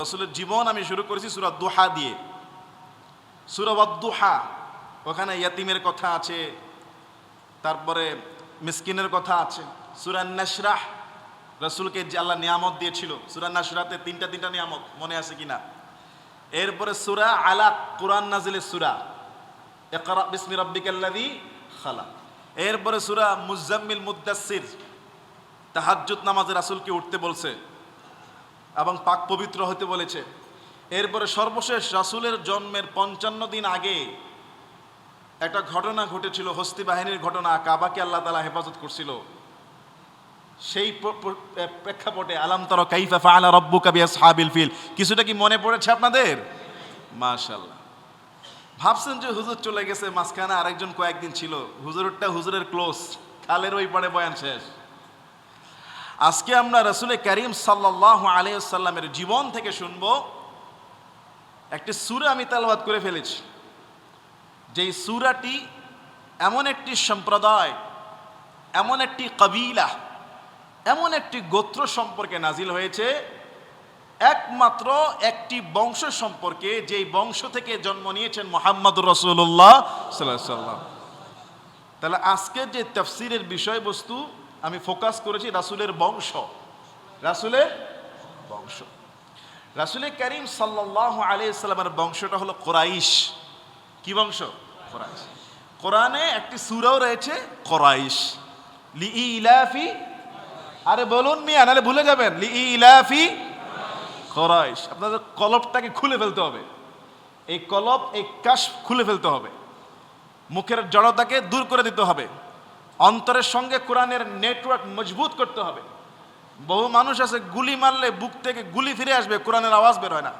রাসূলের জীবন আমি শুরু করেছি সূরা দুহা দিয়ে। সূরা ওয়াদ-দুহা, ওখানে ইয়াতিমের কথা আছে, তারপরে মিসকিনের কথা আছে। সূরা নাশরাহ, রাসূলকে যে আল্লাহ নিয়ামত দিয়েছিল, সূরা নাশরাতে তিনটা নিয়ামত মনে আছে কিনা। এরপরে সূরা আলাক, কুরআন নাজিলের সূরা, ইকরা বিসমি রাব্বিকাল্লাযী খালাক। এরপরে সূরা মুজাম্মিল মুদ্দাসসির, তাহাজ্জুদ নামাজে রাসূলকে উঠতে বলছে এবং পাক পবিত্র হতে বলেছে। এরপরে সর্বশেষ রাসূলের জন্মের 55 দিন আগে একটা ঘটনা ঘটেছিল, হস্তি বাহিনীর ঘটনা। কাবাকে আল্লাহ তাআলা হেফাজত করছিল। সেই প্রেক্ষাপটে আলাম তারা কাইফা ফাআলা রাব্বুকা বিআসহাবিল ফিল, কিছুটা কি মনে পড়েছে আপনাদের? মাশাআল্লাহ। ভাবছেন যে হুজুর চলে গেছে, মাঝখানে আরেকজন কয়েকদিন ছিল, হুজুরের ক্লোজ, খালের ওই পারে বয়ান শেষ। আজকে আমরা রাসূল করিম সাল্লাল্লাহু আলাইহি ওয়াসাল্লামের জীবন থেকে শুনব। একটি সূরা আমি তেলাওয়াত করে ফেলেছি, যেই সূরাটি এমন একটি সম্প্রদায়, এমন একটি কবিলা, এমন একটি গোত্র সম্পর্কে নাজিল হয়েছে, একমাত্র একটি বংশ সম্পর্কে, যেই বংশ থেকে জন্ম নিয়েছেন মুহাম্মদুর রাসূলুল্লাহ সাল্লাল্লাহু আলাইহি ওয়াসাল্লাম। তাহলে আজকের যে তাফসীরের বিষয়বস্তু আমি ফোকাস করেছি রাসূলের বংশ, রাসূলের বংশ। রাসূল করিম সাল্লাল্লাহু আলাইহি ওয়াসাল্লামের বংশটা হলো কুরাইশ। কি বংশ? কুরাইশ। কোরআনে একটি সূরাও রয়েছে কুরাইশ, লিইলাফি, আরে বলুন মিয়া, নাহলে ভুলে যাবেন, লিইলাফি কুরাইশ। আপনাদের কলবটাকে খুলে ফেলতে হবে, এই কলব, এই কাশ খুলে ফেলতে হবে, মুখের জড়তাকে দূর করে দিতে হবে, অন্তরের সঙ্গে কোরআনের নেটওয়ার্ক মজবুত করতে হবে। বহু মানুষ আছে গুলি মারলে বুক থেকে গুলি ফিরে আসবে, কোরআনের আওয়াজ বের হয় না।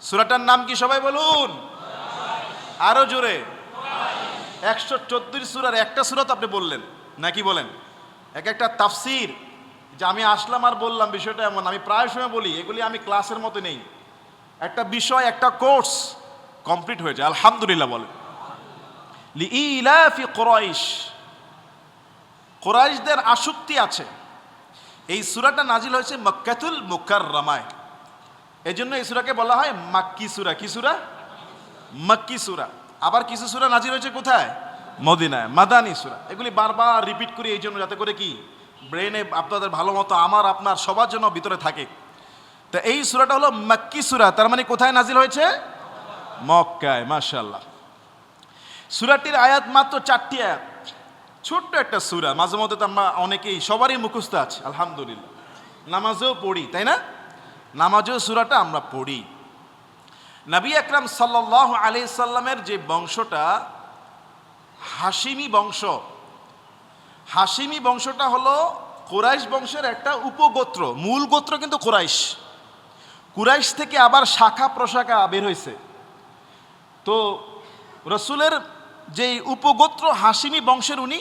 সূরাটার নাম কি সবাই বলুন? আরো জোরে। 114 সূরার একটা সূরা তো আপনি বললেন নাকি? বলেন। এক একটা তাফসীর, যে আমি আসলাম আর বললাম, বিষয়টা এমন, আমি প্রায় সময় বলি, এগুলি আমি ক্লাসের মতো নেই, একটা বিষয়, একটা কোর্স কমপ্লিট হয়ে যায়। আলহামদুলিল্লাহ বলেন। লিইলাফি কুরাইশ, কুরাইশদের আসক্তি আছে। এই সূরাটা নাজিল হয়েছে মক্কাতুল মুকাররমায়, এজন্য এই সূরাকে বলা হয় মাক্কি সূরা। কি সূরা? মাক্কি সূরা। আবার কিছু সূরা নাজিল হয়েছে কোথায়? মদিনায়, মাদানী সূরা। এগুলি বারবার রিপিট করি এই জন্য, যাতে করে কি ব্রেনে আপনাদের ভালো মতো, আমার আপনার সবার জন্য ভিতরে থাকে। তো এই সূরাটা হলো মাক্কি সূরা, তার মানে কোথায় নাজিল হয়েছে? মক্কায়। মাশাআল্লাহ। সূরাটির আয়াত মাত্র 4টি আয়াত, ছোট্ট একটা সূরা। মাঝে মধ্যে তো আমরা অনেকেই, সবারই মুখস্থ আছে আলহামদুলিল্লাহ, নামাজেও পড়ি, তাই না? নামাজেও সূরাটা আমরা পড়ি। নবী আকরাম সাল্লাল্লাহু আলাইহি সাল্লামের যে বংশটা হাশিমি বংশ, হাশিমি বংশটা হলো কুরাইশ বংশের একটা উপগোত্র। মূল গোত্র কিন্তু কুরাইশ। কুরাইশ থেকে আবার শাখা প্রশাখা বের হয়েছে। তো রাসূলের যে উপগোত্র হাশিমি বংশের, উনি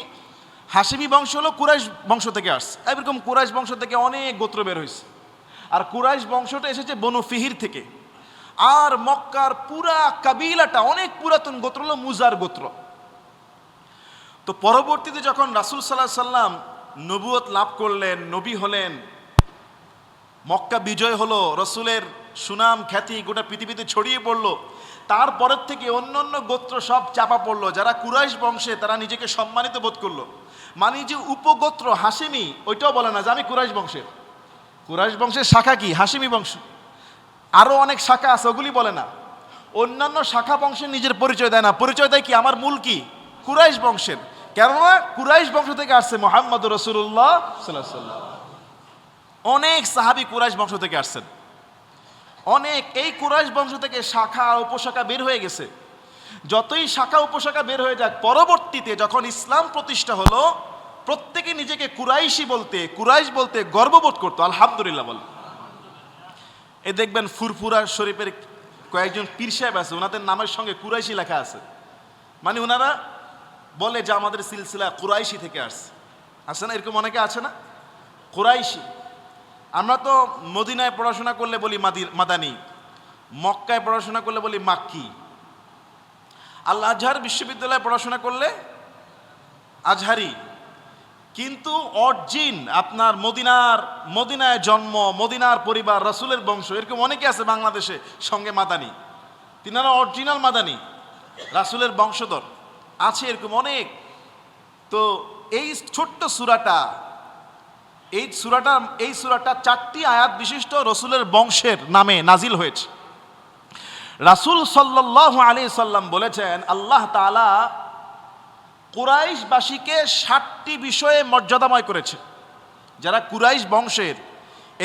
হাশিমি বংশ হলো কুরাইশ বংশ থেকে আসছে। এরকম কুরাইশ বংশ থেকে অনেক গোত্র বের হয়েছে। আর কুরাইশ বংশটা এসেছে বনু ফিহির থেকে। আর মক্কার পুরা কাবিলাটা অনেক পুরাতন গোত্র হলো মুজার গোত্র। তো পরবর্তীতে যখন রাসূল সাল্লাল্লাহু আলাইহি সাল্লাম নবুয়ত লাভ করলেন, নবী হলেন, মক্কা বিজয় হলো, রাসূলের সুনাম খ্যাতি গোটা পৃথিবীতে ছড়িয়ে পড়লো, তারপরের থেকে অন্য অন্য গোত্র সব চাপা পড়লো। যারা কুরাইশ বংশে, তারা নিজেকে সম্মানিত বোধ করলো। মানে যে উপগোত্র হাশিমি, ওইটাও বলে না যে আমি কুরাইশ বংশের। কুরাইশ বংশের শাখা কি? হাশিমি বংশ। আরও অনেক শাখা আছে, ওগুলি বলে না। অন্যান্য শাখা বংশের নিজের পরিচয় দেয় না, পরিচয় দেয় কি? আমার মূল কি? কুরাইশ বংশের। কেননা কুরাইশ বংশ থেকে আসছে মুহাম্মদুর রাসূলুল্লাহ সাল্লাল্লাহু আলাইহি ওয়াসাল্লাম। অনেক সাহাবী কুরাইশ বংশ থেকে আসছেন, অনেক। এই কুরাইশ বংশ থেকে শাখা উপশাখা বের হয়ে গেছে। যতই শাখা উপশাখা বের হয়ে যাক, পরবর্তীতে যখন ইসলাম প্রতিষ্ঠা হলো, প্রত্যেকে নিজেকে কুরাইশি বলতে, কুরাইশ বলতে গর্ববোধ করতো। আলহামদুলিল্লাহ বল। এ দেখবেন ফুরফুরা শরীফের কয়েকজন পীর সাহেব আছে, ওনাদের নামের সঙ্গে কুরাইশি লেখা আছে। মানে ওনারা বলে যে আমাদের সিলসিলা কুরাইশি থেকে আসছে। আছে না এরকম অনেকে? আছে না কুরাইশি। আমরা তো মদিনায় পড়াশোনা করলে বলি মাদানী, মক্কায় পড়াশোনা করলে বলি মাক্কি, আল আজহার বিশ্ববিদ্যালয়ে পড়াশোনা করলে আজহারি, কিন্তু অরিজিন আপনার মদিনায় জন্ম, মদিনার পরিবার, রাসূলের বংশ, এরকম অনেকে আছে বাংলাদেশে সঙ্গে মাদানী, তিনারা অরিজিনাল মাদানী, রাসূলের বংশধর আছে এরকম অনেক। তো এই ছোট্ট সূরাটা, এই সূরাটা 4টি আয়াত বিশিষ্ট রাসূলের বংশের নামে নাজিল হয়েছে। রাসূল সাল্লাল্লাহু আলাইহি সাল্লাম বলেছেন, আল্লাহ তাআলা কুরাইশবাসীকে 60টি বিষয়ে মর্যাদাময় করেছে। যারা কুরাইশ বংশের,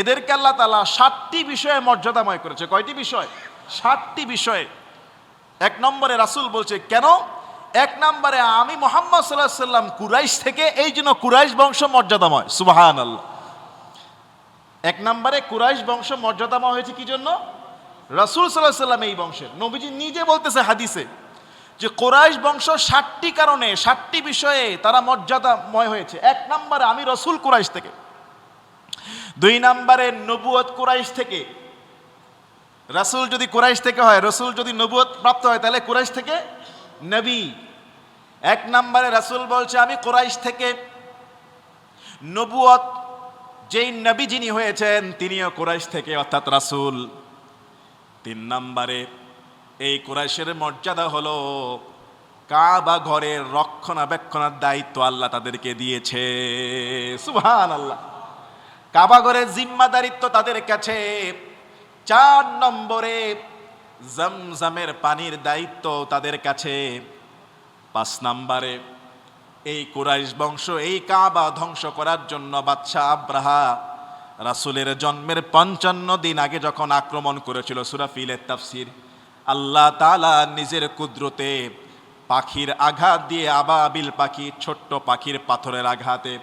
এদেরকে আল্লাহ তাআলা 60টি বিষয়ে মর্যাদাময় করেছে। কয়টি বিষয়? 60টি বিষয়ে। 1 নম্বরে রাসূল বলছে কেন? 1 নম্বরে আমি মুহাম্মদ সাল্লাল্লাহু আলাইহি সাল্লাম কুরাইশ থেকে, এই জন্য কুরাইশ বংশ মর্যাদাময়। সুবহানাল্লাহ। 1 নম্বরে কুরাইশ বংশ মর্যাদাময় হয়েছে কি জন্য? রাসূল সাল্লাল্লাহু আলাইহি সাল্লাম এই বংশের। নবীজি নিজে বলতেছে হাদিসে যে কুরাইশ বংশ 60টি কারণে, 60টি বিষয়ে তারা মর্যাদাময় হয়েছে। 1 নম্বরে আমি রাসূল কুরাইশ থেকে। 2 নম্বরে নবুয়ত কুরাইশ থেকে। রাসূল যদি কুরাইশ থেকে হয়, রাসূল যদি নবুয়ত প্রাপ্ত হয়, তাহলে কুরাইশ থেকে নবী। 1 নম্বরে রাসূল বলছে আমি কুরাইশ থেকে, নবুয়ত যেই নবী যিনি হয়েছেন তিনিও কুরাইশ থেকে, অর্থাৎ রাসূল। 3 নম্বরে এই কুরাইশের মর্যাদা হলো কাবা ঘরের রক্ষণাবেক্ষণের দায়িত্ব আল্লাহ তাদেরকে দিয়েছে। সুবহানাল্লাহ। কাবা ঘরের জিম্মাদারিত্ব তাদের কাছে। 4 নম্বরে জমজমের পানির দায়িত্ব তাদের কাছে। 5 নম্বরে এই কুরাইশ বংশ এই কাবা ধ্বংস করার জন্য বাদশা আব্রাহা রাসূলের জন্মের 55 দিন আগে যখন আক্রমণ করেছিল, সূরা ফিলের তাফসীর, আল্লাহ তাআলা নিজের কুদরতে পাখির আঘাত দিয়ে, আবাবিল পাখি, ছোট্ট পাখির পাথরের আঘাতে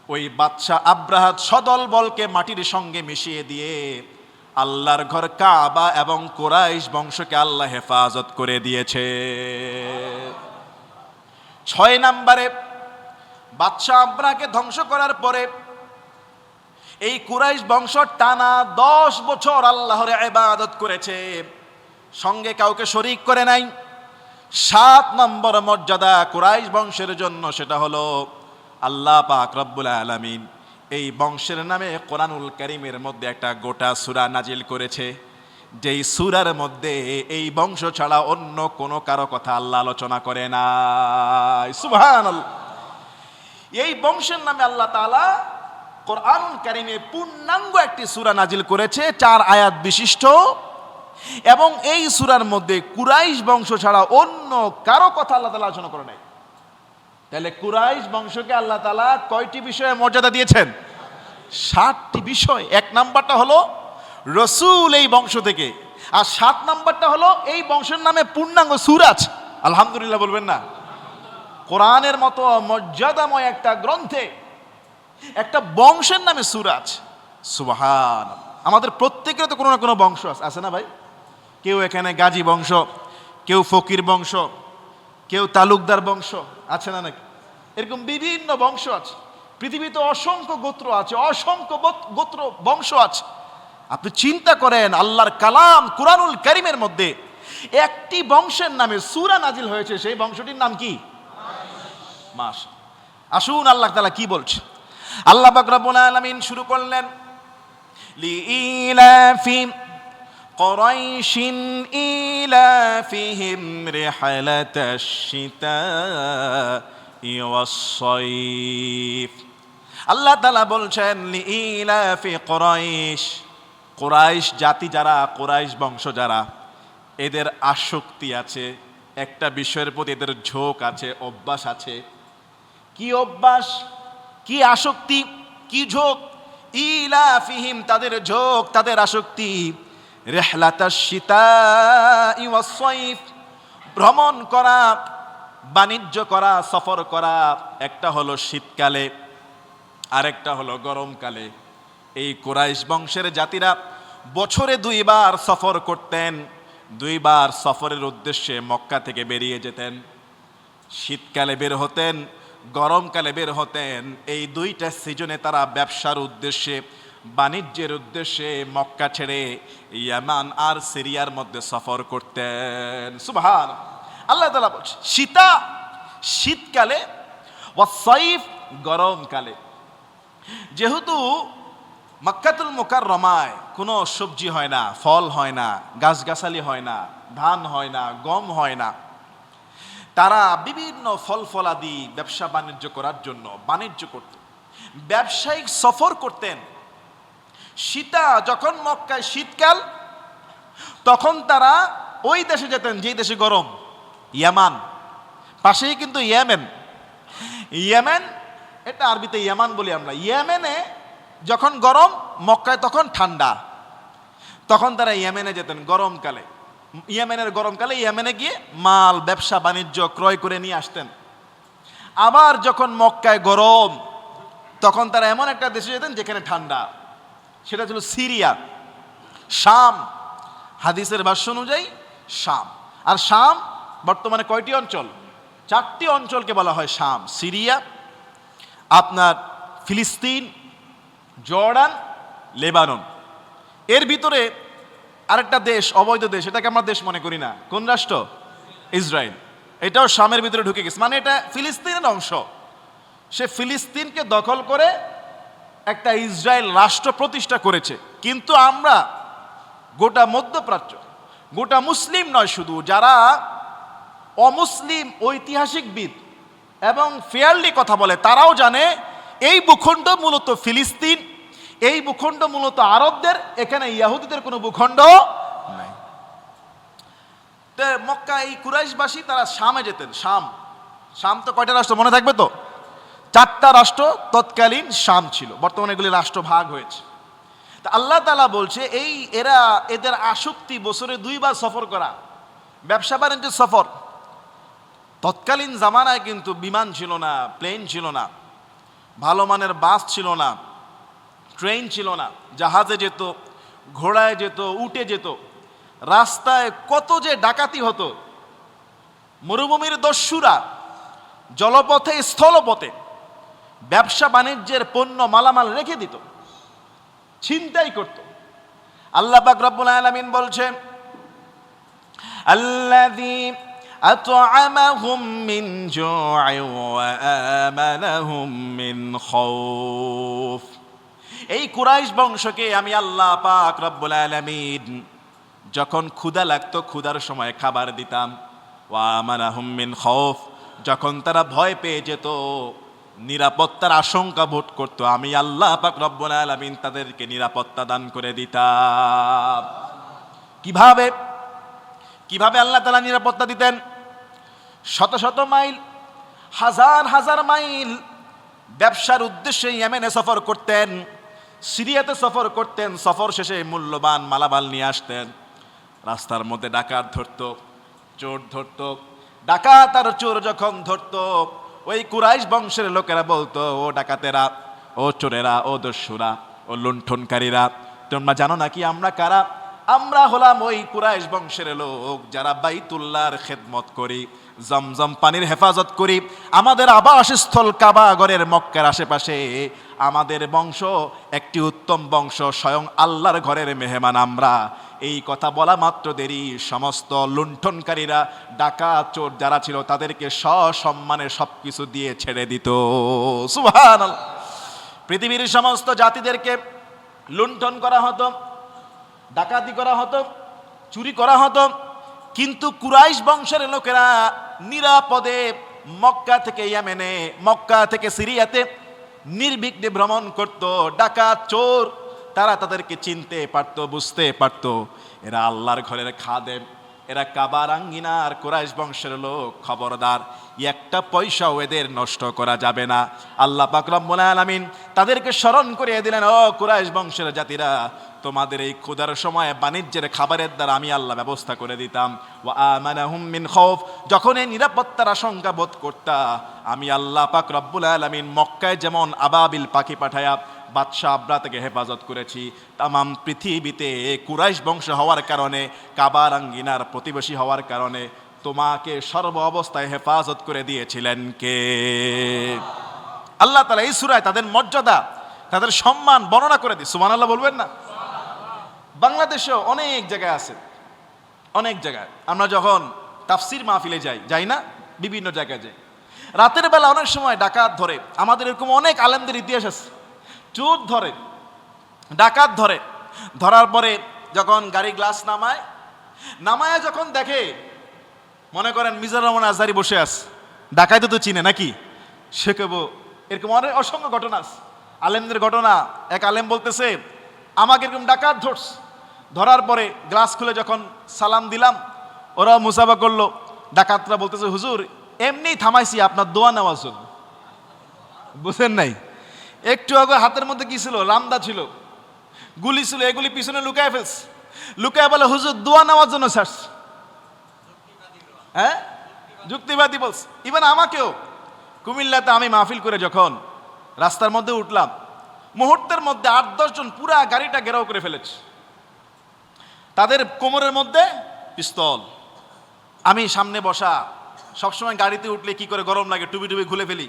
ওই বাদশা আব্রাহা সদল বলকে মাটির সঙ্গে মিশিয়ে দিয়ে আল্লাহর ঘর কাবা এবং কুরাইশ বংশকে আল্লাহ হেফাজত করে দিয়েছে। 6 নম্বরে বাদশা আব্রাহাকে ধ্বংস করার পরে এই কুরাইশ বংশ টানা 10 বছর আল্লাহর ইবাদত করেছে, সঙ্গে কাউকে শরীক করে নাই। 7 নম্বর মর্যাদা কুরাইশ বংশের জন্য, সেটা হলো আল্লাহ পাক রব্বুল আলামিন এই বংশের নামে কোরআনুল কারীমের মধ্যে একটা গোটা সূরা নাজিল করেছে, যেই সূরার মধ্যে এই বংশ ছাড়া অন্য কোনো কারো কথা আল্লাহ আলোচনা করে না। সুবহানাল্লাহ। এই বংশের নামে আল্লাহ তাআলা কোরআনুল কারীমে পূর্ণাঙ্গ একটি সূরা নাজিল করেছে, 4 আয়াত বিশিষ্ট, এবং এই সূরার মধ্যে কুরাইশ বংশ ছাড়া অন্য কারো কথা আল্লাহ তাআলা আলোচনা করে নাই। তাহলে কুরাইশ বংশকে আল্লাহ তাআলা কয়টি বিষয়ে মর্যাদা দিয়েছেন? 60টি বিষয়। 1 নাম্বারটা হলো রাসূল এই বংশ থেকে, আর 7 নাম্বারটা হলো এই বংশের নামে পূর্ণাঙ্গ সূরা আছে। আলহামদুলিল্লাহ বলবেন না? কোরআনের মতো মর্যাদাময় একটা গ্রন্থে একটা বংশের নামে সূরা আছে। সুবহানাল্লাহ। আমাদের প্রত্যেকের তো কোনো না কোনো বংশ আছে না ভাই? কেউ এখানে গাজী বংশ, কেউ ফকির বংশ, কেউ তালুকদার বংশ, আছে না নাকি? এরকম বিভিন্ন বংশ আছে। পৃথিবীতে অসংখ্য গোত্র আছে, অসংখ্য গোত্র বংশ আছে। আপনি চিন্তা করেন, আল্লাহর কালাম কুরআনুল কারীমের মধ্যে একটি বংশের নামে সূরা নাজিল হয়েছে, সেই বংশটির নাম কি? মাশাআল্লাহ। আসুন আল্লাহ তাআলা কি বলছে। আল্লাহ পাক রব্বুল আলামিন শুরু করলেন, লিইলাফি কুরাইশিন ইলাফিহিম রিহলাতাশ শিতাই ওয়াস-সাইফ। আল্লাহ তাআলা বলছেন লিইলাফি কুরাইশ, কুরাইশ জাতি যারা, কুরাইশ বংশ যারা, এদের আসক্তি আছে, একটা বিষয়ের প্রতি এদের ঝোঁক আছে, অভ্যাস আছে। কি অভ্যাস, কি আসক্তি, কি ঝোঁক? ইলাফিহিম, তাদের ঝোঁক, তাদের আসক্তি, রিহলাতাশ শিতাই ওয়াস-সাইফ, ভ্রমণ করা, বাণিজ্য করা, সফর করা। একটা হলো শীতকালে, আরেকটা হলো গরমকালে। এই কুরাইশ বংশের জাতিরা বছরে 2 বার সফর করতেন, 2 বার সফরের উদ্দেশ্যে মক্কা থেকে বেরিয়ে যেতেন। শীতকালে বের হতেন, গরমকালে বের হতেন। এই 2টা সিজনে তারা ব্যবসার উদ্দেশ্যে, বাণিজ্যের উদ্দেশ্যে মক্কা ছেড়ে ইয়ামান আর সিরিয়ার মধ্যে সফর করতেন। সুবহান আল্লাহ তাআলা বলছে শীতকালে, ওয়াস-সাইফ গরমকালে। যেহেতু মক্কাতুল মুকাররমায় কোনো সবজি হয় না, ফল হয় না, গাছগাছালি হয় না, ধান হয় না, গম হয় না, তারা বিভিন্ন ফল ফলাদি ব্যবসা বাণিজ্য করার জন্য বাণিজ্য করত, ব্যবসায়িক সফর করতেন। শীতা যখন মক্কায় শীতকাল, তখন তারা ওই দেশে যেতেন যেই দেশে গরম, ইয়ামান। পাশেই কিন্তু ইয়েমেন। ইয়েমেন, এটা আরবিতে ইয়ামান বলি আমরা। ইয়েমেনে যখন গরম, মক্কায় তখন ঠান্ডা, তখন তারা ইয়েমেনে যেতেন গরমকালে। ইয়েমেনের গরমকালে ইয়েমেনে গিয়ে মাল ব্যবসা বাণিজ্য ক্রয় করে নিয়ে আসতেন। আবার যখন মক্কায় গরম, তখন তারা এমন একটা দেশে যেতেন যেখানে ঠান্ডা, সেটা ছিল সিরিয়া, শাম। হাদিসের ভাষ্য অনুযায়ী শাম। আর শাম বর্তমানে কয়টি অঞ্চল? 4টি অঞ্চলকে বলা হয় শাম। সিরিয়া, আপনার ফিলিস্তিন, জর্ডান, লেবানন। এর ভিতরে আরেকটা দেশ, অবৈধ দেশ, এটাকে আমরা দেশ মনে করি না। কোন রাষ্ট্র? ইসরায়েল। এটাও শামের ভিতরে ঢুকে গেছে, মানে এটা ফিলিস্তিনের অংশ। সে ফিলিস্তিনকে দখল করে একটা ইসরায়েল রাষ্ট্র প্রতিষ্ঠা করেছে। কিন্তু আমরা গোটা মধ্যপ্রাচ্য, গোটা মুসলিম নয় শুধু, যারা অমুসলিম ঐতিহাসিকবিদ এবং ফেয়ারলি কথা বলে, তারাও জানে এই ভূখণ্ড মূলত ফিলিস্তিন, এই ভূখণ্ড মূলত আরবদের, এখানে ইয়াহুদিদের কোনো ভূখণ্ড নাই। তো মক্কা এই কুরাইশবাসী তারা শামে যেতেন। শাম, শাম তো কয়টা রাষ্ট্র মনে থাকবে তো? 4টা রাষ্ট্র তৎকালীন শাম ছিল, বর্তমানে এগুলি রাষ্ট্র ভাগ হয়েছে। তা আল্লাহ তাআলা বলছে এদের আসক্তি বছরে 2 বার সফর করা, ব্যবসা বাণিজ্যের সফর। তৎকালীন জামানায় কিন্তু বিমান ছিল না, প্লেন ছিল না, ভালো মানের বাস ছিল না, ট্রেন ছিল না, জাহাজে যেত, ঘোড়ায় যেত, উটে যেত। রাস্তায় কত যে ডাকাতি হতো। মরুভূমির দস্যুরা জলপথে স্থলপথে ব্যবসা বাণিজ্যের পণ্য মালামাল রেখে দিত, ছিনতাই করত। আল্লাহ পাক রব্বুল আলামিন বলছেন, আল্লাযী আত'আমাহুম মিন জু'ইন ওয়া আমানাহুম মিন খাউফ। এই কুরাইশ বংশকে আমি আল্লাহ পাক রব্বুল আলামিন যখন ক্ষুধা লাগতো, ক্ষুধার সময় খাবার দিতাম। ওয়া আমানাহুম মিন খাউফ, যখন তারা ভয় পেয়ে যেত, নিরাপত্তার আশঙ্কা বোধ করত, আমি আল্লাহ পাক রব্বুল আলামিন তাদেরকে নিরাপত্তা দান করে দিতাম। কিভাবে কিভাবে আল্লাহ তাআলা নিরাপত্তা দিতেন? শত শত মাইল, হাজার হাজার মাইল ব্যবসার উদ্দেশ্যে ইয়েমেনে সফর করতেন, সিরিয়াতে সফর করতেন। সফর শেষে মূল্যবান মালামাল নিয়ে আসতেন। রাস্তার মধ্যে ডাকাত ধরতো, চোর ধরতো। ডাকাত আর চোর যখন ধরতো, ওই কুরাইশ বংশের লোকেরা বলতো, ও ডাকাতেরা, ও চোরেরা, ও দস্যুরা, ও লুণ্ঠনকারীরা, তোমরা জানো নাকি আমরা কারা? আমরা হলাম ওই কুরাইশ বংশের লোক যারা বাইতুল্লাহর খেদমত করি, জমজম পানির হেফাজত করি। আমাদের আবাসস্থল কাবাগরের মক্কার আশেপাশে। আমাদের বংশ একটি উত্তম বংশ, স্বয়ং আল্লাহর ঘরের মেহমান আমরা। এই কথা বলা মাত্র দেরি, সমস্ত লুণ্ঠনকারীরা, ডাকাত চোর যারা ছিল, তাদেরকে সসম্মানে সবকিছু দিয়ে ছেড়ে দিত। সুবহানাল্লাহ। পৃথিবীর সমস্ত জাতিদেরকে লুণ্ঠন করা হতো, ডাকাতি করা হতো, চুরি করা হতো, কিন্তু কুরাইশ বংশের লোকেরা নিরাপদে মক্কা থেকে ইয়েমেনে, মক্কা থেকে সিরিয়াতে নির্বিঘ্নে ভ্রমণ করত। ডাকাত চোর তারা তাদেরকে চিনতে পারত, বুঝতে পারত, এরা আল্লাহর ঘরের খাদেম, এরা কাবার আঙ্গিনার কুরাইশ বংশের লোক। খবরদার, একটা পয়সাও এদের নষ্ট করা যাবে না। আল্লাহ পাক রব্বুল আলামিন তাদেরকে স্মরণ করিয়ে দিলেন, ও কুরাইশ বংশের জাতিরা, তোমাদের এই ক্ষুধার সময় বাণিজ্যের খাবারের দ্বারা আমি আল্লাহ ব্যবস্থা করে দিতাম। ওয়া আমানাহুম মিন খাউফ, যখন এই নিরাপত্তার আশঙ্কা বোধ করতা, আমি আল্লাহ পাক রব্বুল আলামিন মক্কায় যেমন আবাবিল পাখি পাঠায়া বাদশাহ আবরা থেকে হেফাজত করেছি, তামাম পৃথিবীতে কুরাইশ বংশ হওয়ার কারণে, কাবার আঙ্গিনার প্রতিবেশী হওয়ার কারণে তোমাকে সর্ব অবস্থায় হেফাজত করে দিয়েছিলেন কে? আল্লাহ তাআলা এই সূরায় তাদের মর্যাদা, তাদের সম্মান বর্ণনা করে দিই। সুবহানাল্লাহ বলবেন না? বাংলাদেশেও অনেক জায়গায় আছে, অনেক জায়গায়। আমরা যখন তাফসির মাহফিলে যাই না, বিভিন্ন জায়গায় যাই, রাতের বেলা অনেক সময় ডাকাত ধরে, আমাদের এরকম অনেক আলেমদের ইতিহাস আছে। চোর ধরে, ডাকাত ধরে, ধরার পরে যখন গাড়ি গ্লাস নামায় যখন দেখে, মনে করেন মিজানুর রহমান আজহারী বসে আছে, ডাকাইতে তো চিনে নাকি, সে কেব এরকম অনেক অসংখ্য ঘটনা আছে, আলেমদের ঘটনা। এক আলেম বলতেছে আমাকে এরকম ডাকাত ধরার পরে গ্লাস খুলে যখন সালাম দিলাম, ওরা মুসাফা করলো। ডাকাতরা বলতেছে হুজুর এমনি থামাইছি আপনার দোয়া নেওয়ার জন্য। বুঝেন নাই? একটু আগে হাতের মধ্যে কি ছিল? রামদা ছিল, গুলি ছিল, এগুলি পিছনে লুকায় ফেলছে। লুকায় বলে হুজুর দোয়া নেওয়ার জন্য ছাড়ছ। হ্যাঁ, যুক্তিবাদী বলছে। ইভেন আমাকেও কুমিল্লাতে আমি মাহফিল করে যখন রাস্তার মধ্যে উঠলাম, মুহূর্তের মধ্যে 8-10 জন পুরা গাড়িটা ঘেরাও করে ফেলেছে, তাদের কোমরের মধ্যে পিস্তল। আমি সামনে বসা, সবসময় গাড়িতে উঠলে কি করে গরম লাগে, টুপি খুলে ফেলি,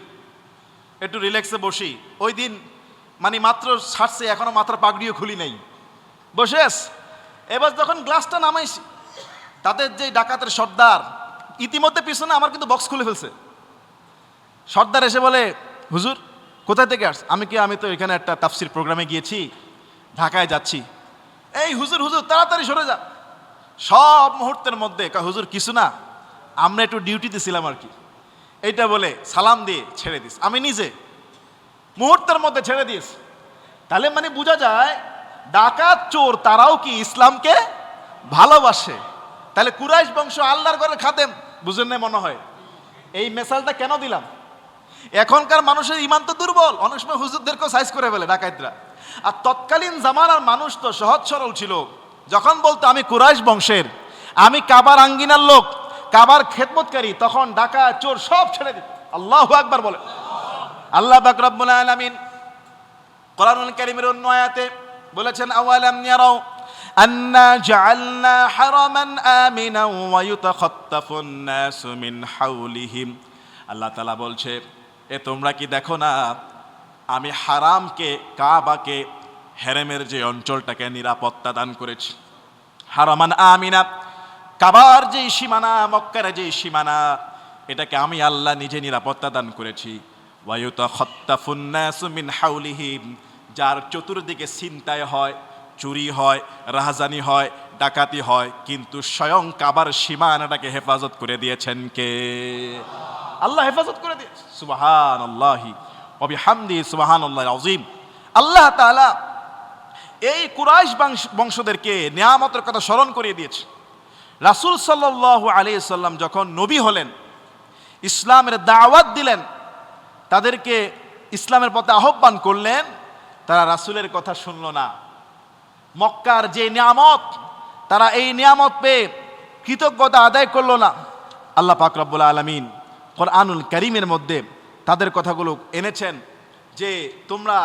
একটু রিল্যাক্সে বসি। ওই দিন মানে মাত্র ছাড়ছে, এখনো মাত্র পাগড়িও খুলি নাই, বসে আস। এবার যখন গ্লাসটা নামাইছি, তাদের যে ডাকাতের সর্দার ইতিমধ্যে পিছনে আমার কিন্তু বক্স খুলে ফেলছে। সর্দার এসে বলে হুজুর কোথায় থেকে আসছ? আমি তো এখানে একটা তাফসির প্রোগ্রামে গিয়েছি, ঢাকায় যাচ্ছি। এই হুজুর তাড়াতাড়ি সরে যা। সব মুহূর্তের মধ্যে হুজুর কিছু না, আমরা একটু ডিউটিতে ছিলাম আর কি, এইটা বলে সালাম দিয়ে ছেড়ে দিস। আমি নিজে মুহূর্তের মধ্যে ছেড়ে দিস। তাহলে মানে বোঝা যায় ডাকাত চোর তারাও কি ইসলামকে ভালোবাসে। তাহলে কুরাইশ বংশ আল্লাহর ঘরের খাদেম, বুঝেন না মনে হয়? এই মেসালটা কেন দিলাম? এখনকার মানুষের ইমান তো দুর্বল, অনেক সময় হুজুরদেরকেও সাইজ করে ফেলে ডাকাতরা। আর তৎকালীন জামানার মানুষ তো সহজ সরল ছিল। যখন বলতো আমি কুরাইশ বংশের, আমি কাবার আঙ্গিনার লোক, কাবার খেদমতকারী, তখন ডাকাত চোর সব ছেড়ে দিত। আল্লাহু আকবার বলে। আল্লাহ পাক রব্বুল আলামিন কোরআনুল কারীমের অন্য আয়াতে বলেছেন আওয়ালাম ইয়ারাউ আন্না জাআলনা হারামান আমিনাও ওয়া ইউতাখাত্তাফুন নাসু মিন হাওলিহিম। আল্লাহ তাআলা বলছে এ তোমরা কি দেখো না আমি হারামকে, কাবাকে, হেরেমের যে অঞ্চলটাকে নিরাপত্তা দান করেছি। হারামান আমিনা, কাবার যে সীমানা, মক্কার যে সীমানা, এটাকে আমি আল্লাহ নিজে নিরাপত্তা দান করেছি। ওয়া ইউতাখাত্তাফুন নাসু মিন হাওলিহিম, যার চতুর্দিকে ছিনতাই হয়, চুরি হয়, রাহাজানি হয়, ডাকাতি হয়, কিন্তু স্বয়ং কাবার সীমানাটাকে হেফাজত করে দিয়েছেন কে? আল্লাহ হেফাজত করে দিয়েছে। সুবহানাল্লাহি ওয়া বিহামদিহি সুবহানাল্লাহিল আযীম। আল্লাহ তাআলা এই কুরাইশ বংশদেরকে নিয়ামতের কথা স্মরণ করিয়ে দিয়েছে। রাসূল সাল্লাল্লাহু আলাইহি সাল্লাম যখন নবী হলেন, ইসলামের দাওয়াত দিলেন, তাদেরকে ইসলামের পথে আহ্বান করলেন, তারা রাসূলের কথা শুনল না। মক্কার যে নিয়ামত, তারা এই নিয়ামত পেয়ে কৃতজ্ঞতা আদায় করলো না। আল্লাহ পাক রব্বুল আলামিন কোরআনুল কারীমের মধ্যে তাদের কথাগুলো এনেছেন যে তোমরা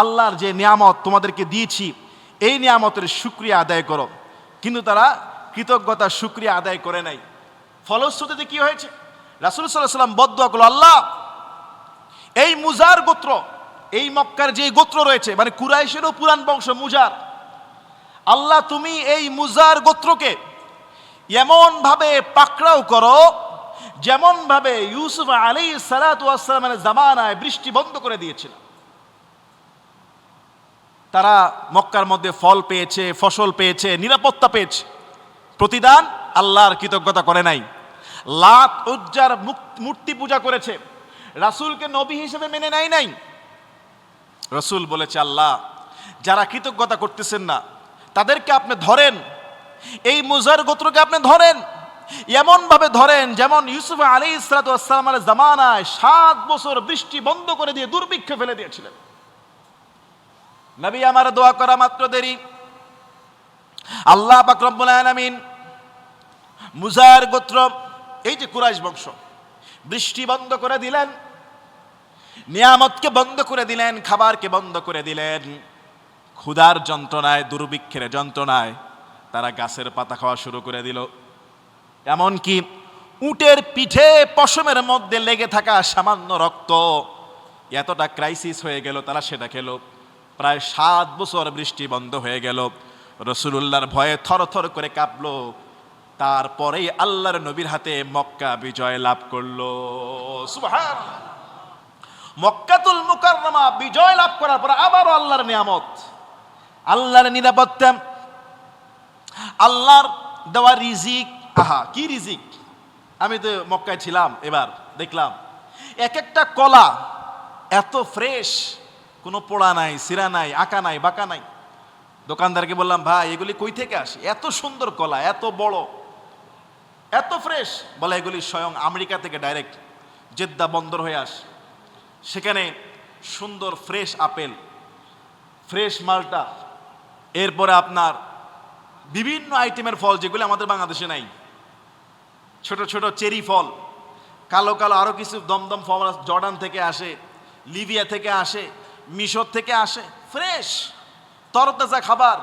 আল্লাহর যে নিয়ামত তোমাদেরকে দিয়েছি, এই নিয়ামতের শুকরিয়া আদায় করো। কিন্তু তারা কৃতজ্ঞতা শুকরিয়া আদায় করে নাই। ফলশ্রুতিতে কি হয়েছে? রাসূল সাল্লাল্লাহু আলাইহি ওয়াসাল্লাম বদদুয়া করলো, আল্লাহ এই মুজার গোত্র, এই মক্কার যে গোত্র রয়েছে, মানে কুরাইশেরও পুরান বংশ মুজার, আল্লাহ তুমি এই মুজার গোত্রকে এমন ভাবে পাকড়াও করো যেমন ভাবে ইউসুফ আলাইহিস সালাতু ওয়াস সালামের জামানায় বৃষ্টি বন্ধ করে দিয়েছিল। তারা মক্কার মধ্যে ফল পেয়েছে, ফসল পেয়েছে, নিরাপত্তা পেয়েছে, প্রতিদান আল্লাহর কৃতজ্ঞতা করে নাই। লাত উজ্জার মূর্তি পূজা করেছে, রাসূলকে নবী হিসেবে মেনে নেয় নাই। রাসূল বলেছে আল্লাহ যারা কৃতজ্ঞতা করতেছেন না তাদেরকে আপনি ধরেন, এই মুজার গোত্রকে আপনি ধরেন, এমন ভাবে ধরেন যেমন ইউসুফ আলাইহিস সালাতু ওয়াস সালামের জামানায় 7 বছর বৃষ্টি বন্ধ করে দিয়ে দুর্ভিক্ষে ফেলে দিয়েছিলেন। নবী আমার দোয়া করা মাত্র দেরি, আল্লাহ পাক রব্বুল আলামিন মুজার গোত্র, এই যে কুরাইশ বংশ, বৃষ্টি বন্ধ করে দিলেন, নিয়ামতকে বন্ধ করে দিলেন, খাবারকে বন্ধ করে দিলেন। ক্ষুধার যন্ত্রণায়, দুর্ভিক্ষের যন্ত্রণায় তারা গাছের পাতা খাওয়া শুরু করে দিল। এমনকি উটের পিঠে পশমের মধ্যে লেগে থাকা সামান্য রক্ত, এতটা ক্রাইসিস হয়ে গেল, তারা সেটা খেল। প্রায় 7 বছর বৃষ্টি বন্ধ হয়ে গেল। রাসূলুল্লাহর ভয়ে থরথর করে কাঁপলো। তারপরেই আল্লাহর নবীর হাতে মক্কা বিজয় লাভ করলো। সুবহানাল্লাহ। মক্কাতুল মুকাররমা বিজয় লাভ করার পর আবারও আল্লাহর নিয়ামত, আল্লাহর নিরাপত্তা, আল্লাহর দেওয়া রিজিক। আহা কি রিজিক! আমি তো মক্কায় ছিলাম, এবার দেখলাম এক একটা কলা এত ফ্রেশ, কোনো পোড়া নাই, সিরা নাই, আঁকা নাই, বাঁকা নাই। দোকানদারকে বললাম, ভাই এগুলি কই থেকে আসে? এত সুন্দর কলা, এত বড়, এত ফ্রেশ। বলে এগুলি স্বয়ং আমেরিকা থেকে ডাইরেক্ট জেদ্দা বন্দর হয়ে আসে। সেখানে সুন্দর ফ্রেশ আপেল, ফ্রেশ মালটা, এরপরে আপনার বিভিন্ন আইটেমের ফল যেগুলি আমাদের বাংলাদেশে নাই। ছোট ছোট চেরি ফল, কালো কালো আরো কিছু দমদম ফল জর্ডান থেকে আসে, লিবিয়া থেকে আসে, মিশর থেকে আসে। ফ্রেশ তরতাজা খাবার,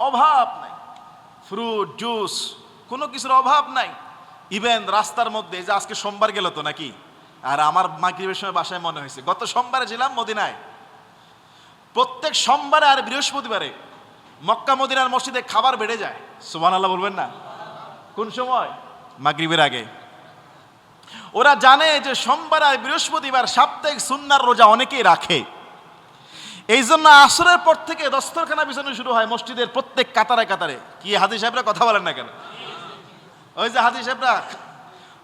অভাব নাই। ফ্রুট জুস, কোনো কিছুর অভাব নাই। ইভেন রাস্তার মধ্যে, যে আজকে সোমবার গেল তো নাকি, আর আমার মাগরিবের সময় বাসায় মনে হয়েছে গত সোমবারে ছিলাম মদিনায়। প্রত্যেক সোমবারে আর বৃহস্পতিবারে মক্কা মদিনার মসজিদে খাবার বেড়ে যায়। সুবহানাল্লাহ বলবেন না? কোন সময়? মাগরিবের আগে। ওরা জানে যে সোমবার আর বৃহস্পতিবার সাপ্তাহিক সুন্নার রোজা অনেকেই রাখে। এই জন্য আসরের পর থেকে দস্তরখানা বিছানো শুরু হয় মসজিদের প্রত্যেক কাতারে কাতারে। কি হাজি সাহেবরা কথা বলেন না কেন? ওই যে হাজি সাহেবরা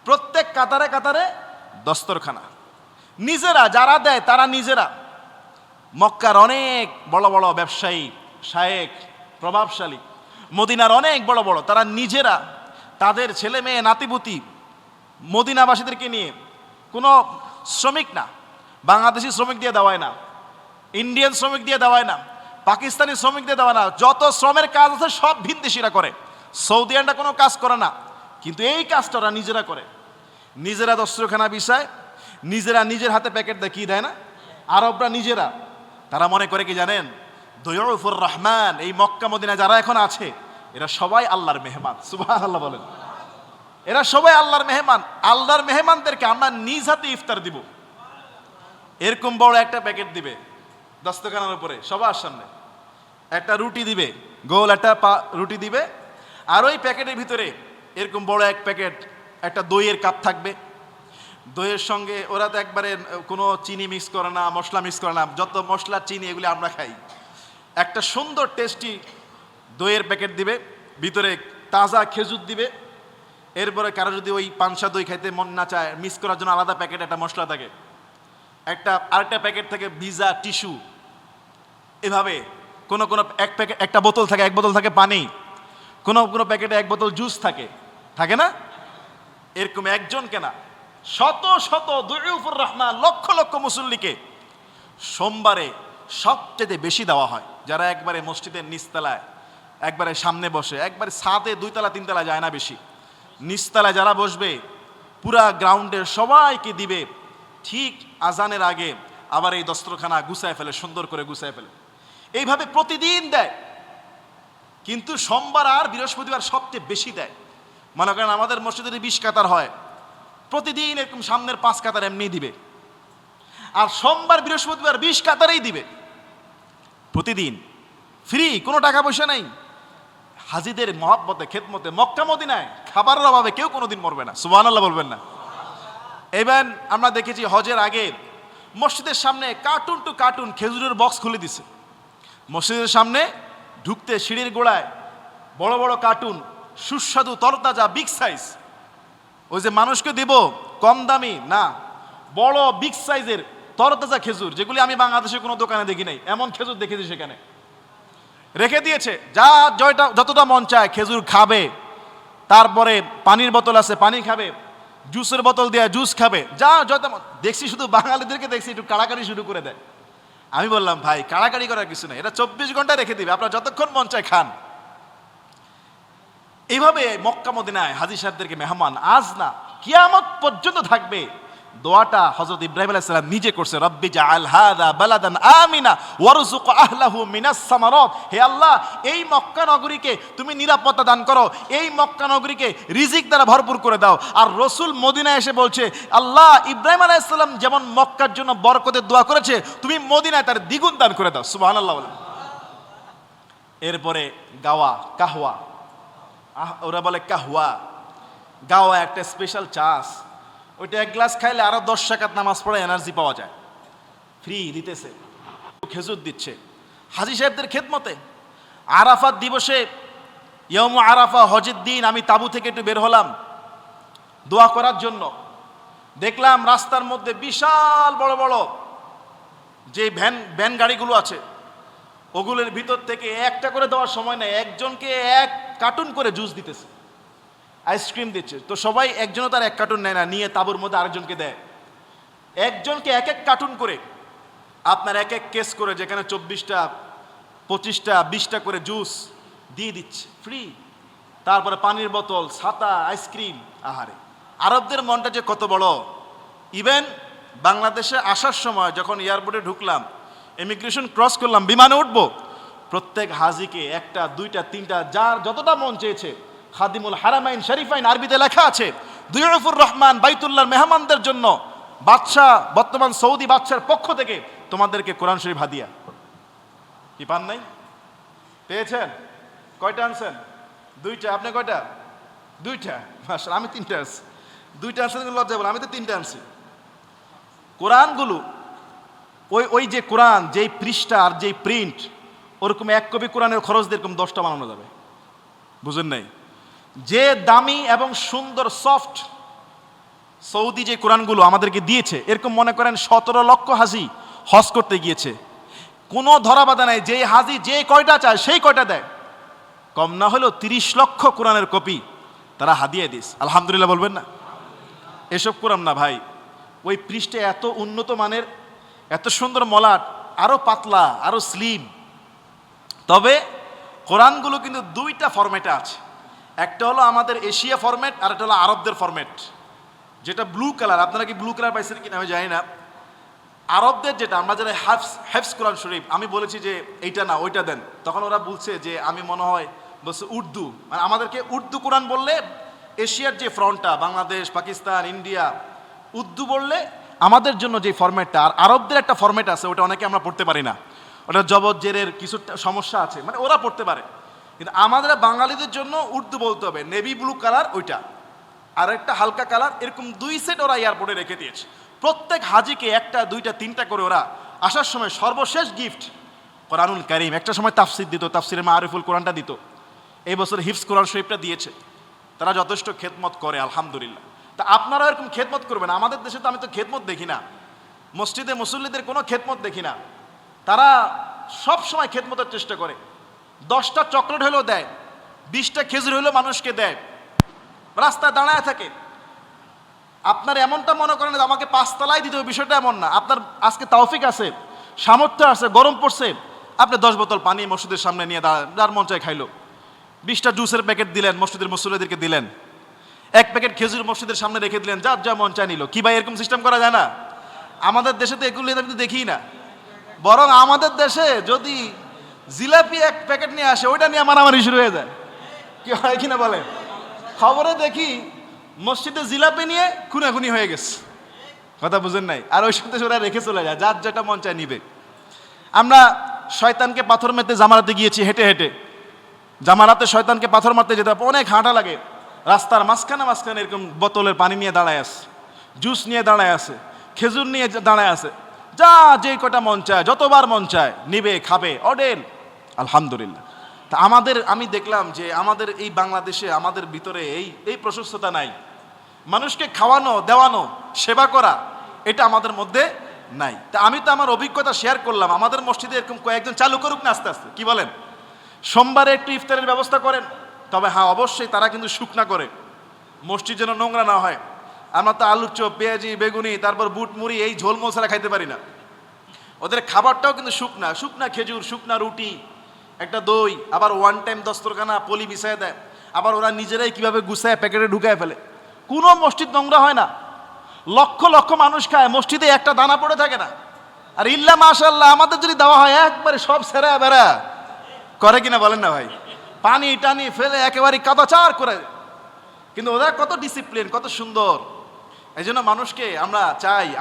প্রত্যেক কাতারে কাতারে দস্তরখানা। নিজেরা যারা দেয় তারা নিজেরা, মক্কার অনেক বড় বড় ব্যবসায়ী, শায়েখ, প্রভাবশালী, মদিনার অনেক বড় বড়, তারা নিজেরা তাদের ছেলে মেয়ে নাতিপুতি মদিনাবাসীদেরকে নিয়ে, কোনো শ্রমিক না, বাংলাদেশি শ্রমিক দিয়ে দেওয়ায় না, ইন্ডিয়ান শ্রমিক দিয়ে দেওয়ায় না, পাকিস্তানি শ্রমিক দিয়ে দেওয়া না, যত শ্রমের কাজ আছে সব ভিনদেশিরা করে। সৌদিয়ানরা কোনো কাজ করে না, কিন্তু এই কাজটা ওরা নিজেরা করে। নিজেরা দস্তরখানা বিছায়, নিজেরা নিজের হাতে প্যাকেট দেখিয়ে দেয় না। আরবরা নিজেরা, তারা মনে করে কি জানেন, দয়ুফুর রহমান, এই মক্কা মদিনা যারা এখন আছে এরা সবাই আল্লাহর মেহমান। সুবহানাল্লাহ বলেন। এরা সবাই আল্লাহর মেহমান। আল্লাহর মেহমানদেরকে আমরা নিজ হাতে ইফতার দিব। এরকম বড় একটা প্যাকেট দিবে দস্তরখানার উপরে, সবার সামনে একটা রুটি দিবে, গোল একটা রুটি দিবে, আর ওই প্যাকেটের ভিতরে এরকম বড় এক প্যাকেট একটা দইয়ের কাপ থাকবে। দইয়ের সঙ্গে ওরা তো একবারে কোনো চিনি মিক্স করে না, মশলা মিক্স করে না, যত মশলা চিনি এগুলি আমরা খাই। একটা সুন্দর টেস্টি দইয়ের প্যাকেট দিবে, ভিতরে তাজা খেজুর দিবে। এরপরে কারো যদি ওই পানসা দই খাইতে মন না চায়, মিক্স করার জন্য আলাদা প্যাকেট একটা মশলা থাকে, আরেকটা প্যাকেট থেকে ভিজা টিস্যু। এভাবে কোনো কোনো এক প্যাকেট, একটা বোতল থাকে, এক বোতল থাকে পানি, কোনো কোনো প্যাকেটে এক বোতল জুস থাকে, থাকে না? এরকম একজন কেনা শত শত দয়ুফুর রহমান, লক্ষ লক্ষ মুসল্লিকে সোমবারে সবচেয়ে বেশি দেওয়া হয়। যারা একবারে মসজিদের নিচতলায় একবারে সামনে বসে, একবারে ছাদে 2 তলা 3 তলা যায় না বেশি, নিচতলায় যারা বসবে পুরা গ্রাউন্ডের সবাইকে দিবে। ঠিক আজানের আগে আবার এই দস্তরখানা গুছায় ফেলে, সুন্দর করে গুছায় ফেলে। এইভাবে প্রতিদিন দেয়, কিন্তু সোমবার আর বৃহস্পতিবার সবচেয়ে বেশি দেয়। মনে করেন আমাদের মসজিদে 20 কাতার হয়, প্রতিদিন এরকম সামনের 5 কাতার এমনি দিবে, আর সোমবার বৃহস্পতিবার 20 কাতারেই দিবে প্রতিদিন, ফ্রি, কোনো টাকা পয়সা নাই। হাজিদের মহব্বতে, খেদমতে মক্কা মদিনায় খাবারের অভাবে কেউ কোনোদিন মরবে না। সুবহানাল্লাহ বলবেন না? এবার আমরা দেখেছি হজের আগে মসজিদের সামনে কার্টুন টু কার্টুন খেজুরের বক্স খুলে দিছে। মসজিদের সামনে ঢুকতে সিঁড়ির গোড়ায় বড় বড় কার্টুন, সুস্বাদু তরতাজা বিগ সাইজ। ওই যে মানুষকে দিব কম দামি না, বড় বিগ সাইজের তরতাজা খেজুর, যেগুলি আমি বাংলাদেশে কোনো দোকানে দেখি নাই, এমন খেজুর দেখেছি সেখানে রেখে দিয়েছে। যা যতটা মন চায় খেজুর খাবে, তারপরে পানির বোতল আছে পানি খাবে, জুসের বোতল দিয়ে জুস খাবে, যা যত দেখছি। শুধু বাঙালিদেরকে দেখছি একটু কাড়াকাড়ি শুরু করে দেয়। আমি বললাম, ভাই কাড়াকাড়ি করার কিছু নেই, এটা 24 ঘন্টা রেখে দিবে, আপনার যতক্ষণ মন চায় খান। এইভাবে মক্কা মদিনায় হাজী সাহেবদেরকে মেহমান আজ না কিয়ামত পর্যন্ত থাকবে। দোয়াটা হযরত ইব্রাহিম আলাইহিস সালাম নিজে করছে, রব্বি জাআল হাযা বালাদান আমিনা ওয়ারযুক আহলাহু মিনাস সামারাত। হে আল্লাহ, এই মক্কা নগরীকে তুমি নিরাপত্তা দান করো, এই মক্কা নগরীকে রিজিক দ্বারা ভরপুর করে দাও। আর রাসূল মদিনায় এসে বলছে, আল্লাহ ইব্রাহিম আলাইহিস সালাম যেমন মক্কার জন্য বরকতের দোয়া করেছে, তুমি মদিনায় তার দ্বিগুণ দান করে দাও। সুবহানাল্লাহ বলেন। এরপরে গাওয়া কাহওয়া, ওরা বলে কাহুয়া, গাওয়া একটা স্পেশাল চাষ, ওইটা এক গ্লাস খাইলে আরো 10 রাকাত নামাজ পড়ে এনার্জি পাওয়া যায়। ফ্রি দিতেছে, খেজুর দিচ্ছে হাজী সাহেবদের খেদমতে। আরাফাত দিবসে, ইয়ম আরাফা, হজের দিন, আমি তাবু থেকে একটু বের হলাম দোয়া করার জন্য। দেখলাম রাস্তার মধ্যে বিশাল বড় বড় যে ভ্যান গাড়িগুলো আছে, ওগুলোর ভিতর থেকে একটা করে দেওয়ার সময় নেই, একজনকে 1 কার্টুন করে জুস দিতেছে, আইসক্রিম দিচ্ছে। তো সবাই, একজনও তার 1 কার্টুন নেয় না, নিয়ে তাবুর মধ্যে আরেকজনকে দেয়। একজনকে 1 কার্টুন করে, আপনার 1 কেস করে, যেখানে 24টা 25টা 20টা করে জুস দিয়ে দিচ্ছে ফ্রি। তারপরে পানির বোতল, ছাতা, আইসক্রিম। আহারে, আরবদের মনটা যে কত বড়। ইভেন বাংলাদেশে আসার সময় যখন এয়ারপোর্টে ঢুকলাম, ইমিগ্রেশন ক্রস করলাম, বিমানে উঠবো, প্রত্যেক হাজিকে 1টা 2টা 3টা যার যতটা মন চেয়েছে, খাদিমুল হারামাইন শরীফাইন আরবিতে লেখা আছে, দুয়ুফুর রহমান বাইতুল্লাহর মেহমানদের জন্য বাদশাহ, বর্তমান সৌদি বাদশার পক্ষ থেকে তোমাদেরকে কোরআন শরীফ হাদিয়া। কি পান নাই? পেয়েছেন? কয়টা আনছেন? 2টা। আপনি কয়টা? 2টা। মাশাআল্লাহ, আমি 3টা আনছি। 2টা আনছেন লজ্জা বলে, আমি তো 3টা আনছি। কোরআনগুলো ওই যে কোরআন, যেই পৃষ্ঠা আর যেই প্রিন্ট, ওরকম 1 কপি কোরআনের খরচ দিয়ে এরকম 10টা বানানো যাবে। বুঝেন নাই? যে দামি এবং সুন্দর সফট সৌদি যে কোরআনগুলো আমাদেরকে দিয়েছে, এরকম মনে করেন 17 লক্ষ হাজি হজ করতে গিয়েছে, কোনো ধরা বাধা নাই, যেই হাজি যে কয়টা চায় সেই কয়টা দেয়। কম না হলেও 30 লক্ষ কোরআনের কপি তারা হাদিয়া দিস। আলহামদুলিল্লাহ বলবেন না? এসব কোরআন না ভাই, ওই পৃষ্ঠে এত উন্নত মানের, এত সুন্দর মলাট, আরো পাতলা, আরো স্লিম। তবে কোরআনগুলো কিন্তু 2টা ফরম্যাটে আছে। একটা হলো আমাদের এশিয়া ফরম্যাট, আর একটা হলো আরবদের ফরম্যাট, যেটা ব্লু কালার। আপনারা কি ব্লু কালার পাইছেন কিনা আমি জানি না। আরবদের যেটা, আমরা যারা হেফস কোরআন শরীফ, আমি বলেছি যে এইটা না ওইটা দেন, তখন ওরা বলছে যে আমি মনে হয় বলছে উর্দু, মানে আমাদেরকে উর্দু কোরআন বললে, এশিয়ার যে ফ্রন্টটা, বাংলাদেশ, পাকিস্তান, ইন্ডিয়া, উর্দু বললে আমাদের জন্য যে ফরম্যাটটা, আর আরবদের একটা ফরম্যাট আছে, ওটা অনেকে আমরা পড়তে পারি না, ওটা জবর জেরের কিছু সমস্যা আছে, মানে ওরা পড়তে পারে, কিন্তু আমাদের বাঙালিদের জন্য উর্দু বলতে হবে। নেভি ব্লু কালার ওইটা, আর একটা হালকা কালার, এরকম 2 সেট ওরা এয়ারপোর্টে রেখে দিয়েছে। প্রত্যেক হাজিকে 1টা 2টা 3টা করে ওরা আসার সময় সর্বশেষ গিফট কোরআনুল কারীম। একটা সময় তাফসির দিত, তাফসিরে মারিফুল কোরআনটা দিত, এই বছর হিফজ কোরআন শরীফটা দিয়েছে। তারা যথেষ্ট খেদমত করে, আলহামদুলিল্লাহ। তা আপনারা এরকম খেদমত করবেন। আমাদের দেশে তো আমি তো খেদমত দেখি না, মসজিদে মুসল্লিদের কোনো খেদমত দেখি না। তারা সব সময় খেদমতের চেষ্টা করে, 10টা চকলেট হলেও দেয়, 20টা খেজুর হলেও মানুষকে দেয়, রাস্তায় দাঁড়ায় থাকে। আপনার এমনটা মনে করেন যে আমাকে 5 তলায় দিতে হবে, বিষয়টা এমন না। আপনার আজকে তৌফিক আছে, সামর্থ্য আছে, গরম পড়ছে, আপনি 10 বোতল পানি মসজিদের সামনে নিয়ে যার মন চায় খাইলো, 20টা জুসের প্যাকেট দিলেন, মসজিদের মুসল্লিদেরকে দিলেন, 1 প্যাকেট খেজুর মসজিদের সামনে রেখে দিলেন, যার যা মন চায় নিল। কি ভাই এরকম সিস্টেম করা যায় না? আমাদের দেশে তো এগুলো আমি দেখি না। বরং আমাদের দেশে যদি জিলাপি 1 প্যাকেট নিয়ে আসে, ওইটা নিয়ে মারামারি শুরু হয়ে যায়। কি হয় কিনা বলেন? খবরে দেখি মসজিদে জিলাপি নিয়ে খুনাখুনি হয়ে গেছে। কথা বুঝেন নাই? আর ওই সাথে ওরা রেখে চলে যায়, যার যেটা মন চায় নিবে। আমরা শয়তানকে পাথর মারতে জামারাতে গিয়েছি, হেঁটে হেঁটে জামারাতে শয়তানকে পাথর মারতে যেতে অনেক হাঁটা লাগে। রাস্তার মাঝখানে এরকম বোতলের পানি নিয়ে দাঁড়ায় আছে, জুস নিয়ে দাঁড়ায় আছে, খেজুর নিয়ে দাঁড়ায় আছে, যা যে কটা মন চায়, যতবার মন চায় নিবে, খাবে, অডেল। আলহামদুলিল্লাহ। তা আমি দেখলাম যে আমাদের এই বাংলাদেশে আমাদের ভিতরে এই প্রশস্ততা নাই। মানুষকে খাওয়ানো, দেওয়ানো, সেবা করা, এটা আমাদের মধ্যে নাই। তা আমি তো আমার অভিজ্ঞতা শেয়ার করলাম। আমাদের মসজিদে এরকম কয়েকজন চালু করুক না আস্তে আস্তে, কি বলেন? সোমবারে একটু ইফতারের ব্যবস্থা করেন, তবে হ্যাঁ অবশ্যই তারা কিন্তু শুকনা করে, মসজিদ যেন নোংরা না হয়। আমরা তো আলুর চপ, পেঁয়াজি, বেগুনি, তারপর বুট মুড়ি, এই ঝোল মশলা খাইতে পারি না। ওদের খাবারটাও কিন্তু শুকনা খেজুর, শুকনা রুটি, একটা দই, আবার 1 টাইম দস্তরখানা পলি মিশায় দেয়। আবার ওরা নিজেরাই কিভাবে গুছায় প্যাকেটে ঢুকায় ফেলে। কোনো মসজিদ নোংরা হয় না, লক্ষ লক্ষ মানুষ খায়, মসজিদে একটা দানা পড়ে থাকে না। আর ইল্লা মাশাআল্লাহ আমাদের যদি দেওয়া হয় একবারে সব সেরা বেড়া করে কিনা বলেন না ভাই? পানি টানি ফেলে একেবারে কাদাচার করে। কিন্তু ওরা কত ডিসিপ্লিন, কত সুন্দর। এই জন্য মানুষকে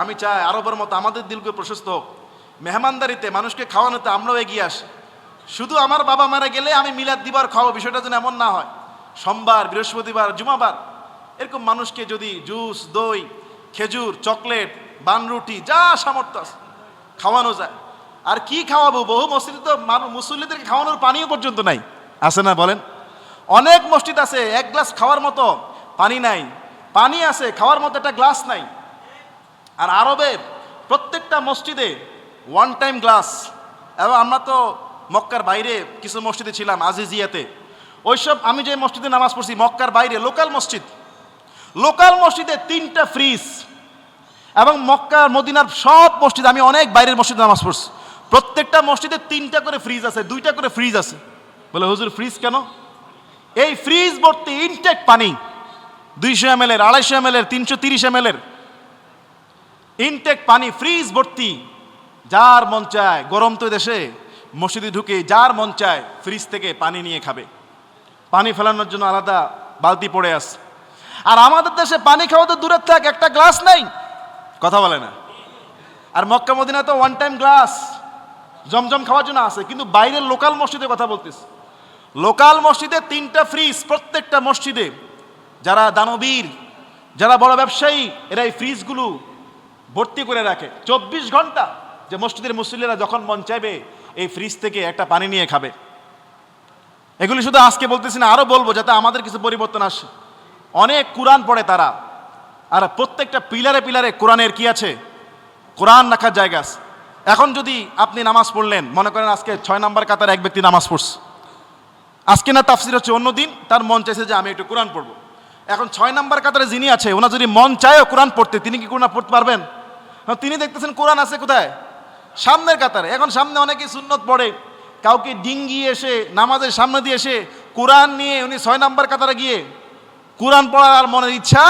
আমি চাই আরবের মতো আমাদের দিলকে প্রশস্ত হোক। মেহমানদারিতে, মানুষকে খাওয়ানোতে আমরাও এগিয়ে আসি। শুধু আমার বাবা মারা গেলে আমি মিলাদ দিবার খাওয়া, বিষয়টা যেন এমন না হয়। সোমবার, বৃহস্পতিবার, জুমাবার এরকম মানুষকে যদি জুস, দই, খেজুর, চকলেট, বানরুটি যা সামর্থ্য আছে খাওয়ানো যায়। আর কি খাওয়াবো, বহু মসজিদে তো মুসল্লিদেরকে খাওয়ানোর পানিও পর্যন্ত নাই, আছে না বলেন? অনেক মসজিদ আছে এক গ্লাস খাওয়ার মতো পানি নাই, পানি আছে খাওয়ার মতো একটা গ্লাস নাই। আর আরবে প্রত্যেকটা মসজিদে ওয়ান টাইম গ্লাস। এবং আমরা তো মক্কার বাইরে কিছু মসজিদে ছিলাম, আজিজিয়াতে, ওইসব আমি যে মসজিদে নামাজ পড়ছি মক্কার বাইরে লোকাল মসজিদে 3টা ফ্রিজ। এবং মক্কার মদিনার সব মসজিদ, আমি অনেক বাইরের মসজিদে নামাজ পড়ছি, প্রত্যেকটা মসজিদে 3টা করে ফ্রিজ আছে, 2টা করে ফ্রিজ আছে। বলে হুজুর ফ্রিজ কেন? এই ফ্রিজ ভর্তি ইনটেক পানি, 200 ml, 250 ml, 330 ml ইনটেক পানি ফ্রিজ ভর্তি। যার মন চায়, গরম তো দেশে, মসজিদে ঢুকে যার মন চায় ফ্রিজ থেকে পানি নিয়ে খাবে, পানি ফেলানোর জন্য আলাদা বালতি পড়ে আছে। আর আমাদের দেশে পানি খাওয়া তো দূরের থাক, একটা গ্লাস নাই, কথা বলে না। আর মক্কা মদিনা তো ওয়ান টাইম গ্লাস জমজম খাওয়ার জন্য আছে, কিন্তু বাইরের লোকাল মসজিদে কথা বলতেছে, লোকাল মসজিদে 3টা ফ্রিজ, প্রত্যেকটা মসজিদে। যারা দানবীর, যারা বড় ব্যবসায়ী, এরা এই ফ্রিজগুলো ভর্তি করে রাখে 24 ঘন্টা, যে মসজিদের মুসল্লিরা যখন মন চাইবে এই ফ্রিজ থেকে একটা পানি নিয়ে খাবে। এগুলি শুধু আজকে বলতেছি না, আরো বলবো যাতে আমাদের কিছু পরিবর্তন আসে। অনেক কোরআন পড়ে তারা, আর প্রত্যেকটা পিলারে পিলারে কোরআনের কি আছে, কোরআন রাখার জায়গা আছে। এখন যদি আপনি নামাজ পড়লেন, মনে করেন আজকে 6 নম্বর কাতার এক ব্যক্তি নামাজ পড়ছে, আজকে না তাফসির হচ্ছে, অন্যদিন তার মন চাইছে যে আমি একটু কোরআন পড়বো। এখন 6 নম্বর কাতারে যিনি আছে, ওনার যদি মন চায়ও কোরআন পড়তে, তিনি কি কোরআন পড়তে পারবেন? তিনি দেখতেছেন কোরআন আছে কোথায়, সামনের কাতারে। এখন সামনে অনেকেই সুন্নত পড়ে, কাউকে ডিঙ্গি এসে নামাজের সামনে দিয়ে এসে কোরআন নিয়ে উনি 6 নম্বর কাতারে গিয়ে কোরআন পড়ার আর মনের ইচ্ছা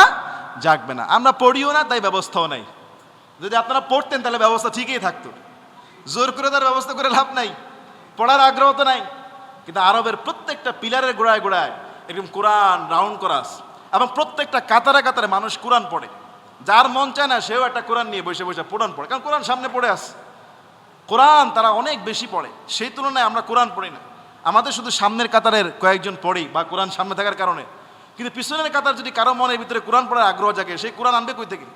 জাগবে না। আমরা পড়িও না, তাই ব্যবস্থাও নাই। যদি আপনারা পড়তেন তাহলে ব্যবস্থা ঠিকই থাকতো, জোর করে তার ব্যবস্থা করে লাভ নাই, পড়ার আগ্রহ তো নাই। কিন্তু আরবের প্রত্যেকটা পিলারের গোড়ায় গোড়ায় এরকম কোরআন রাউন্ড করা আছে, এবং প্রত্যেকটা কাতারে কাতারে মানুষ কোরআন পড়ে। যার মন চায় না সেও একটা কোরআন নিয়ে বসে বসে কোরআন পড়ে, কারণ কোরআন সামনে পড়ে আছে। কোরআন তারা অনেক বেশি পড়ে, সেই তুলনায় আমরা কোরআন পড়ি না। আমাদের শুধু সামনের কাতারের কয়েকজন পড়ি বা কোরআন সামনে থাকার কারণে, কিন্তু পিছনের কাতার যদি কারো মনের ভিতরে কোরআন পড়ার আগ্রহ জাগে, সেই কোরআন আনবে কই থেকে?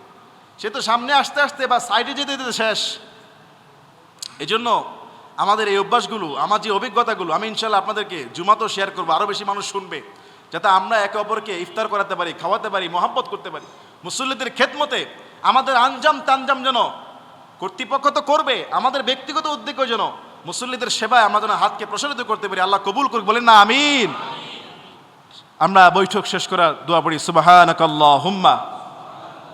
সে তো সামনে আসতে আসতে বা সাইডে যেতে যেতে শেষ। এই জন্য আমাদের এই অভ্যাসগুলো, আমার যে অভিজ্ঞতাগুলো, আমি ইনশাল্লাহ আপনাদেরকে জুমাতেও শেয়ার করবো, আরও বেশি মানুষ শুনবে, যাতে আমরা একে অপরকে ইফতার করাতে পারি, খাওয়াতে পারি, মহব্বত করতে পারি। মুসল্লিদের খেদমতে আমাদের আঞ্জাম তাঞ্জাম যেন, কর্তৃপক্ষ তো করবে, আমাদের ব্যক্তিগত উদ্যোগ যেন মুসল্লিদের সেবায় আমরা যেন হাতকে প্রসারিত করতে পারি। আল্লাহ কবুল করুক, বলেন না আমিন। আমরা বৈঠক শেষ করার দোয়া পড়ি। সুবহানাকাল্লাহুম্মা